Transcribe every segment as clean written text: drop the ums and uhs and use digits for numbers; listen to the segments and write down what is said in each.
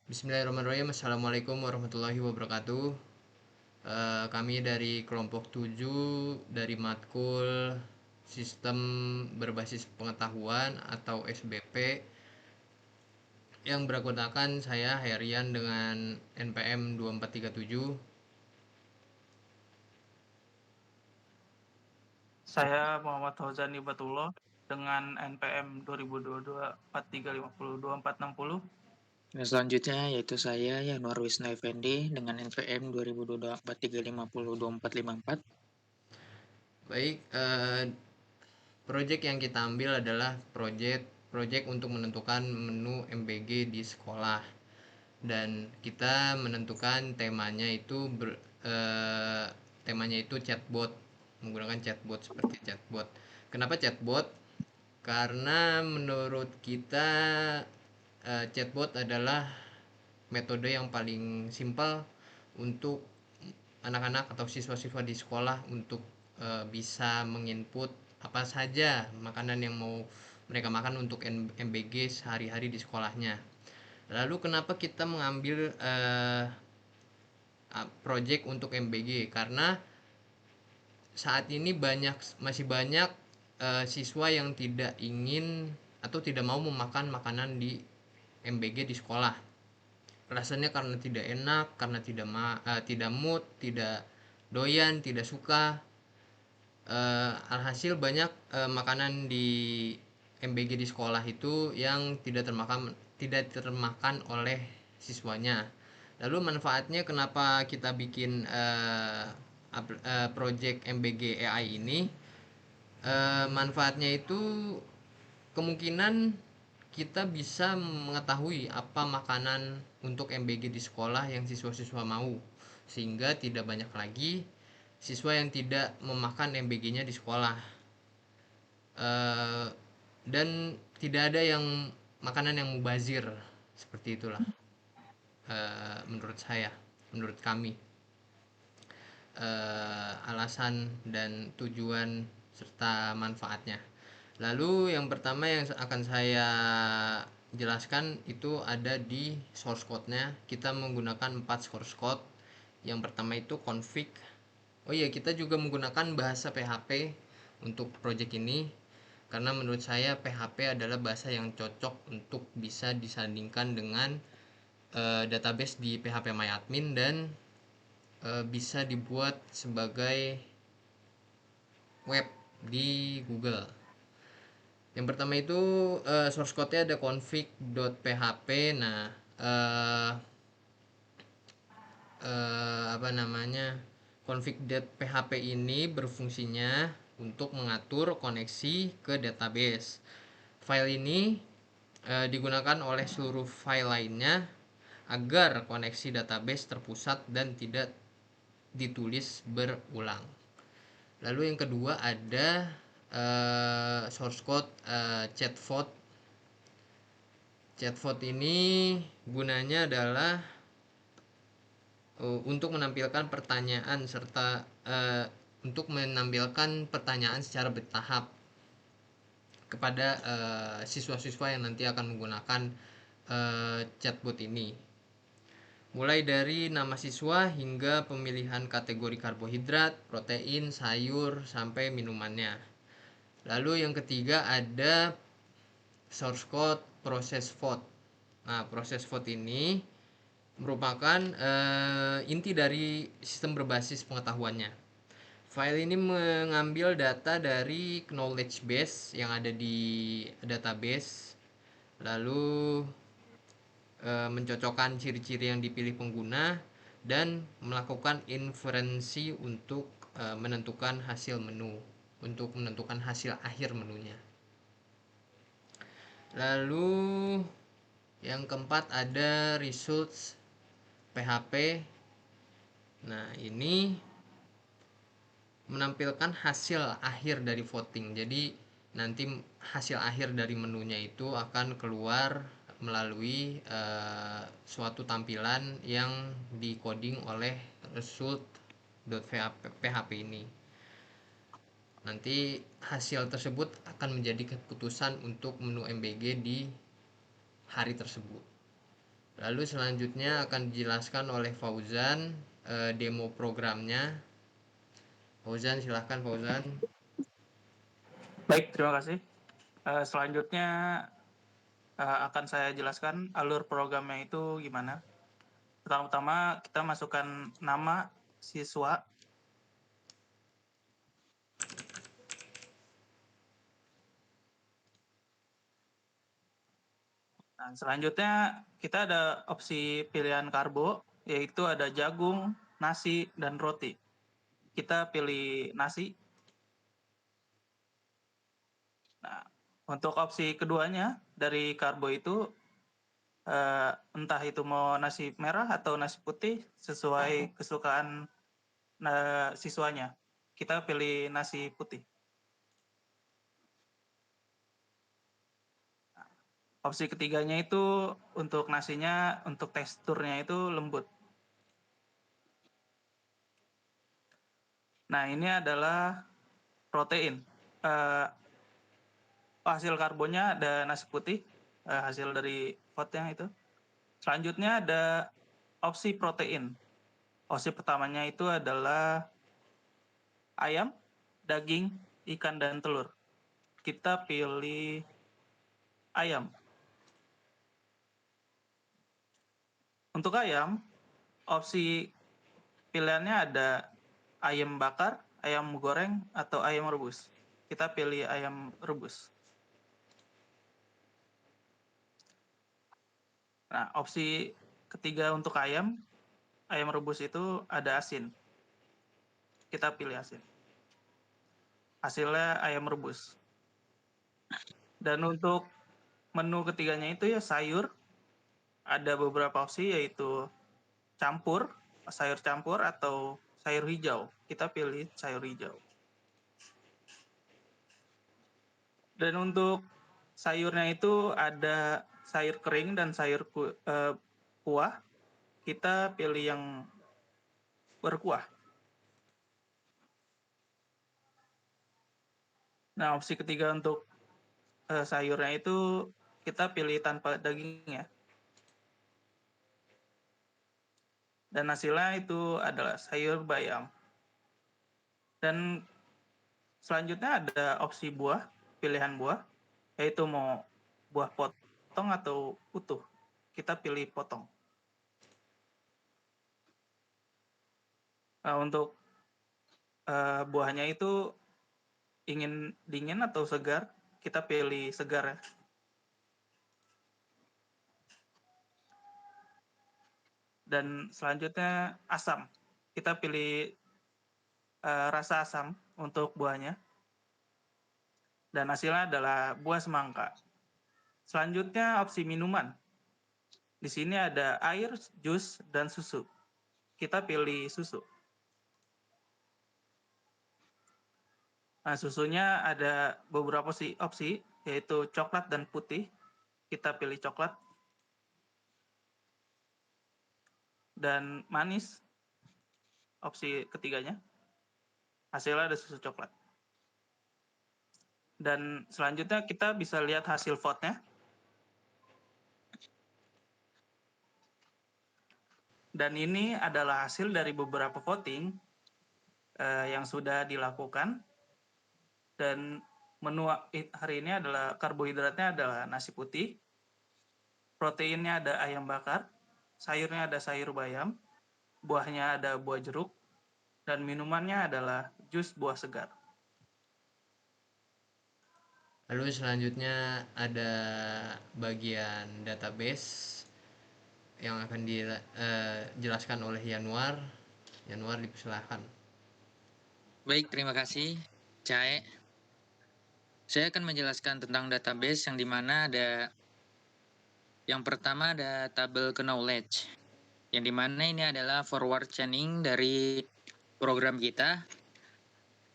Bismillahirrahmanirrahim. Assalamualaikum warahmatullahi wabarakatuh. Kami dari kelompok 7 dari matkul Sistem Berbasis Pengetahuan atau SBP yang beranggotakan saya Herian dengan NPM 2437. Saya Muhammad Fauzan Ibatullah dengan NPM 2022 4350 2460. Dan selanjutnya yaitu saya Yanuar Wisnu Effendi dengan NPM 2022 4350 2454. Baik, proyek yang kita ambil adalah proyek untuk menentukan menu MBG di sekolah. Dan kita menentukan temanya itu chatbot, menggunakan chatbot seperti chatbot. Kenapa chatbot? Karena menurut kita chatbot adalah metode yang paling simpel untuk anak-anak atau siswa-siswa di sekolah untuk bisa menginput apa saja makanan yang mau mereka makan untuk MBG sehari-hari di sekolahnya. Lalu kenapa kita mengambil project untuk MBG? Karena saat ini masih banyak siswa yang tidak ingin atau tidak mau memakan makanan di MBG di sekolah. Rasanya karena tidak enak, karena tidak mood, tidak doyan, tidak suka. Alhasil banyak makanan di MBG di sekolah itu yang tidak termakan oleh siswanya. Lalu manfaatnya kenapa kita bikin project MBG AI ini? Manfaatnya itu kemungkinan kita bisa mengetahui apa makanan untuk MBG di sekolah yang siswa-siswa mau, sehingga tidak banyak lagi siswa yang tidak memakan MBG-nya di sekolah. Eh, dan tidak ada yang makanan yang mubazir, seperti itulah. Menurut saya, menurut kami, alasan dan tujuan serta manfaatnya. Lalu yang pertama yang akan saya jelaskan itu ada di source code-nya. Kita menggunakan 4 source code. Yang pertama itu config. Oh iya, kita juga menggunakan bahasa PHP untuk project ini karena menurut saya PHP adalah bahasa yang cocok untuk bisa disandingkan dengan database di PHP MyAdmin dan bisa dibuat sebagai web di Google. Yang pertama itu source code-nya ada config.php. Nah, eh, apa namanya, config.php ini berfungsinya untuk mengatur koneksi ke database. File ini digunakan oleh seluruh file lainnya agar koneksi database terpusat dan tidak ditulis berulang. Lalu yang kedua ada source code chatbot. Chatbot ini gunanya adalah untuk menampilkan pertanyaan serta untuk menampilkan pertanyaan secara bertahap kepada siswa-siswa yang nanti akan menggunakan chatbot ini. Mulai dari nama siswa hingga pemilihan kategori karbohidrat, protein, sayur, sampai minumannya. Lalu yang ketiga ada source code process vote. Nah, proses vote ini merupakan inti dari sistem berbasis pengetahuannya. File ini mengambil data dari knowledge base yang ada di database, lalu mencocokkan ciri-ciri yang dipilih pengguna dan melakukan inferensi untuk menentukan hasil menu, untuk menentukan hasil akhir menunya. Lalu yang keempat ada results PHP. Nah, ini menampilkan hasil akhir dari voting. Jadi nanti hasil akhir dari menunya itu akan keluar melalui suatu tampilan yang dikoding oleh result.php ini. Nanti hasil tersebut akan menjadi keputusan untuk menu MBG di hari tersebut. Lalu selanjutnya akan dijelaskan oleh Fauzan demo programnya. Fauzan, silahkan Fauzan. Baik, terima kasih. Selanjutnya akan saya jelaskan alur programnya itu gimana. Pertama-tama kita masukkan nama siswa. Nah, selanjutnya kita ada opsi pilihan karbo, yaitu ada jagung, nasi, dan roti. Kita pilih nasi. Nah, untuk opsi keduanya dari karbo itu entah itu mau nasi merah atau nasi putih sesuai kesukaan siswanya. Kita pilih nasi putih. Opsi ketiganya itu untuk nasinya, untuk teksturnya itu lembut. Nah, ini adalah protein. Hasil karbonnya ada nasi putih, hasil dari vote-nya itu. Selanjutnya ada opsi protein. Opsi pertamanya itu adalah ayam, daging, ikan, dan telur. Kita pilih ayam. Untuk ayam, opsi pilihannya ada ayam bakar, ayam goreng, atau ayam rebus. Kita pilih ayam rebus. Nah, opsi ketiga untuk ayam rebus itu ada asin. Kita pilih asin. Hasilnya ayam rebus. Dan untuk menu ketiganya itu ya sayur. Ada beberapa opsi yaitu campur, sayur campur atau sayur hijau. Kita pilih sayur hijau. Dan untuk sayurnya itu ada sayur kering dan sayur kuah. Kita pilih yang berkuah. Nah, opsi ketiga untuk sayurnya itu kita pilih tanpa dagingnya. Dan hasilnya itu adalah sayur bayam. Dan selanjutnya ada opsi buah, pilihan buah, yaitu mau buah potong atau utuh. Kita pilih potong. Nah, untuk buahnya itu ingin dingin atau segar, kita pilih segar ya. Dan selanjutnya asam. Kita pilih rasa asam untuk buahnya. Dan hasilnya adalah buah semangka. Selanjutnya opsi minuman. Di sini ada air, jus, dan susu. Kita pilih susu. Nah, susunya ada beberapa opsi, yaitu coklat dan putih. Kita pilih coklat. Dan manis, opsi ketiganya. Hasilnya ada susu coklat. Dan selanjutnya kita bisa lihat hasil vote-nya. Dan ini adalah hasil dari beberapa voting yang sudah dilakukan. Dan menu hari ini adalah karbohidratnya adalah nasi putih, proteinnya ada ayam bakar, sayurnya ada sayur bayam, buahnya ada buah jeruk, dan minumannya adalah jus buah segar. Lalu selanjutnya ada bagian database yang akan dijelaskan oleh Yanuar. Yanuar, dipersilahkan. Baik, terima kasih, Cae. Saya akan menjelaskan tentang database yang dimana ada yang pertama ada tabel knowledge, yang dimana ini adalah forward chaining dari program kita,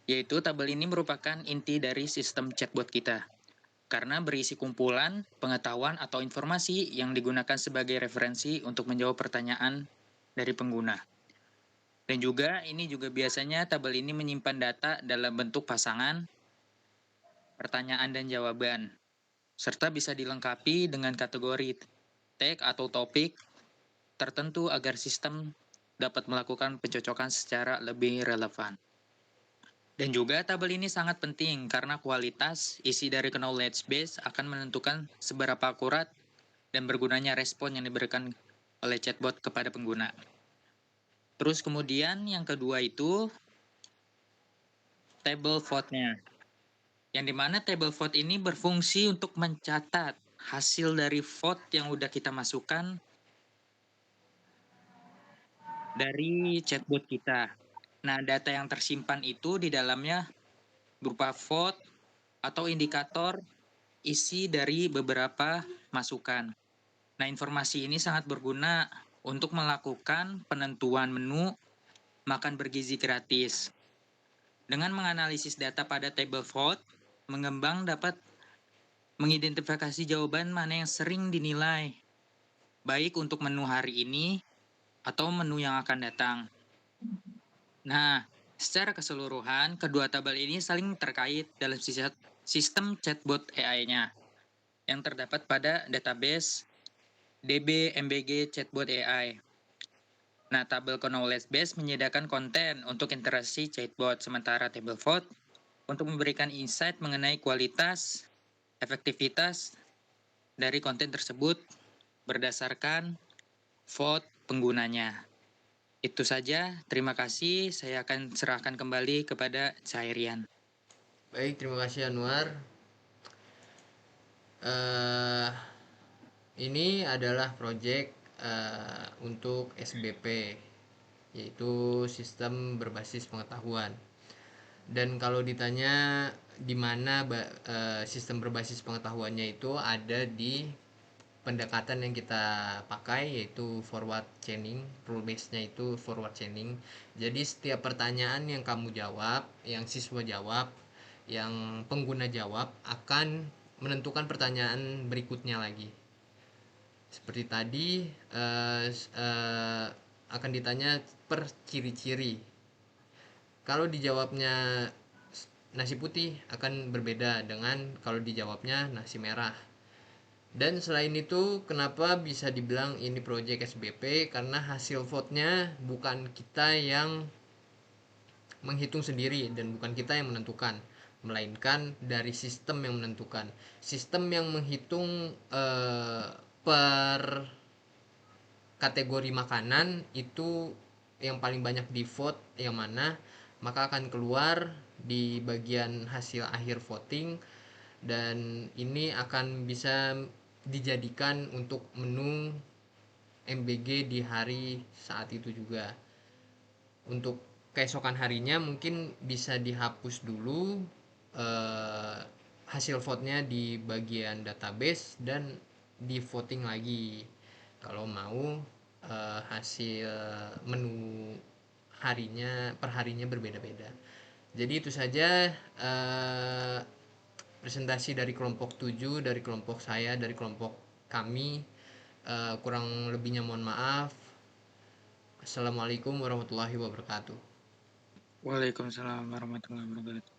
yaitu tabel ini merupakan inti dari sistem chatbot kita, karena berisi kumpulan, pengetahuan, atau informasi yang digunakan sebagai referensi untuk menjawab pertanyaan dari pengguna. Dan juga ini juga biasanya tabel ini menyimpan data dalam bentuk pasangan, pertanyaan dan jawaban, serta bisa dilengkapi dengan kategori tag atau topik tertentu agar sistem dapat melakukan pencocokan secara lebih relevan. Dan juga tabel ini sangat penting karena kualitas isi dari knowledge base akan menentukan seberapa akurat dan bergunanya respon yang diberikan oleh chatbot kepada pengguna. Terus kemudian yang kedua itu table vote-nya. Yang dimana table vote ini berfungsi untuk mencatat hasil dari vote yang udah kita masukkan dari chatbot kita. Nah, data yang tersimpan itu di dalamnya berupa vote atau indikator isi dari beberapa masukan. Nah, informasi ini sangat berguna untuk melakukan penentuan menu makan bergizi gratis. Dengan menganalisis data pada table vote, mengembang dapat mengidentifikasi jawaban mana yang sering dinilai, baik untuk menu hari ini atau menu yang akan datang. Nah, secara keseluruhan, kedua tabel ini saling terkait dalam sistem chatbot AI-nya yang terdapat pada database DB MBG Chatbot AI. Nah, tabel knowledge base menyediakan konten untuk interaksi chatbot, sementara table vote untuk memberikan insight mengenai kualitas, efektivitas dari konten tersebut berdasarkan vote penggunanya. Itu saja, terima kasih. Saya akan serahkan kembali kepada Cairian. Baik, terima kasih Anwar. Ini adalah proyek untuk SBP, yaitu sistem berbasis pengetahuan. Dan kalau ditanya di mana sistem berbasis pengetahuannya itu ada di pendekatan yang kita pakai, yaitu forward chaining. Rule base-nya itu forward chaining. Jadi setiap pertanyaan yang kamu jawab, yang siswa jawab, yang pengguna jawab akan menentukan pertanyaan berikutnya lagi. Seperti tadi akan ditanya per ciri-ciri. Kalau dijawabnya nasi putih akan berbeda dengan kalau dijawabnya nasi merah. Dan selain itu, kenapa bisa dibilang ini proyek SBP? Karena hasil vote-nya bukan kita yang menghitung sendiri dan bukan kita yang menentukan, melainkan dari sistem yang menentukan. Sistem yang menghitung per kategori makanan itu yang paling banyak di vote yang mana, maka akan keluar di bagian hasil akhir voting, dan ini akan bisa dijadikan untuk menu MBG di hari saat itu juga. Untuk keesokan harinya mungkin bisa dihapus dulu hasil vote-nya di bagian database dan di voting lagi kalau mau hasil menu harinya per harinya berbeda-beda. Jadi itu saja presentasi dari kelompok 7, dari kelompok saya, dari kelompok kami. Kurang lebihnya mohon maaf. Assalamualaikum warahmatullahi wabarakatuh. Waalaikumsalam warahmatullahi wabarakatuh.